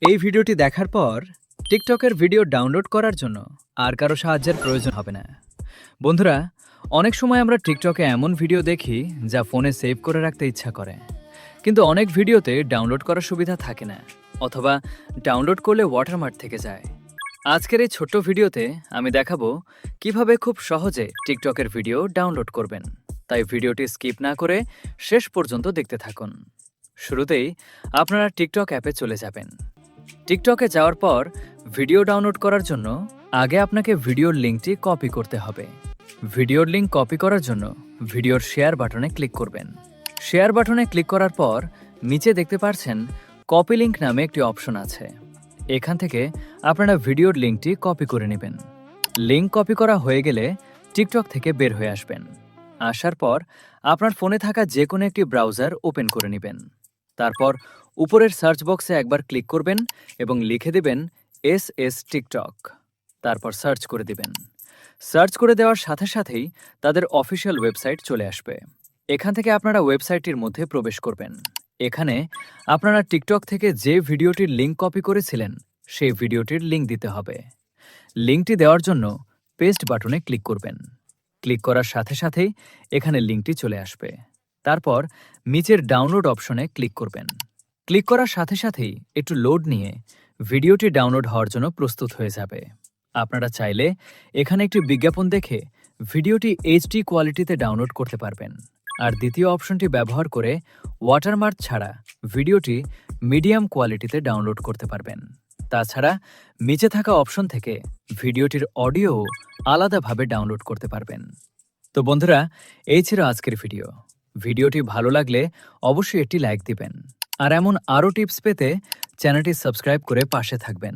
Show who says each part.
Speaker 1: এই ভিডিওটি দেখার পর টিকটকের ভিডিও ডাউনলোড করার জন্য আর কারো সাহায্যের প্রয়োজন হবে না। বন্ধুরা, অনেক সময় আমরা টিকটকে এমন ভিডিও দেখি যা ফোনে সেভ করে রাখতে ইচ্ছা করে, কিন্তু অনেক ভিডিওতে ডাউনলোড করার সুবিধা থাকে না, অথবা ডাউনলোড করলে ওয়াটারমার্ক থেকে যায়। আজকের এই ছোট্ট ভিডিওতে আমি দেখাবো কিভাবে খুব সহজে টিকটকের ভিডিও ডাউনলোড করবেন। তাই ভিডিওটি স্কিপ না করে শেষ পর্যন্ত দেখতে থাকুন। শুরুতেই আপনারা টিকটক অ্যাপে চলে যাবেন। টিকটকে যাওয়ার পর ভিডিও ডাউনলোড করার জন্য আগে আপনাকে ভিডিওর লিঙ্কটি কপি করতে হবে। ভিডিওর লিঙ্ক কপি করার জন্য ভিডিওর শেয়ার বাটনে ক্লিক করবেন। শেয়ার বাটনে ক্লিক করার পর নিচে দেখতে পাচ্ছেন কপি লিঙ্ক নামে একটি অপশন আছে। এখান থেকে আপনারা ভিডিওর লিঙ্কটি কপি করে নেবেন। লিঙ্ক কপি করা হয়ে গেলে টিকটক থেকে বের হয়ে আসবেন। আসার পর আপনার ফোনে থাকা যে কোনো একটি ব্রাউজার ওপেন করে নেবেন। তারপর উপরের সার্চ বক্সে একবার ক্লিক করবেন এবং লিখে দেবেন এস টিকটক। তারপর সার্চ করে দিবেন। সার্চ করে দেওয়ার সাথে সাথেই তাদের অফিসিয়াল ওয়েবসাইট চলে আসবে। এখান থেকে আপনারা ওয়েবসাইটটির মধ্যে প্রবেশ করবেন। এখানে আপনারা টিকটক থেকে যে ভিডিওটির লিঙ্ক কপি করেছিলেন সেই ভিডিওটির লিঙ্ক দিতে হবে। লিঙ্কটি দেওয়ার জন্য পেস্ট বাটনে ক্লিক করবেন। ক্লিক করার সাথে সাথেই এখানে লিঙ্কটি চলে আসবে। তারপর নিচের ডাউনলোড অপশনে ক্লিক করবেন। ক্লিক করার সাথে সাথেই একটু লোড নিয়ে ভিডিওটি ডাউনলোড হওয়ার জন্য প্রস্তুত হয়ে যাবে। আপনারা চাইলে এখানে একটি বিজ্ঞাপন দেখে ভিডিওটি এইচডি কোয়ালিটিতে ডাউনলোড করতে পারবেন। আর দ্বিতীয় অপশনটি ব্যবহার করে ওয়াটারমার্ক ছাড়া ভিডিওটি মিডিয়াম কোয়ালিটিতে ডাউনলোড করতে পারবেন। তাছাড়া নিচে থাকা অপশন থেকে ভিডিওটির অডিও আলাদাভাবে ডাউনলোড করতে পারবেন। তো বন্ধুরা, এই ছিল আজকের ভিডিও। ভিডিওটি ভালো লাগলে অবশ্যই একটি লাইক দিবেন। আর এমন আরও টিপস পেতে চ্যানেলটি সাবস্ক্রাইব করে পাশে থাকবেন।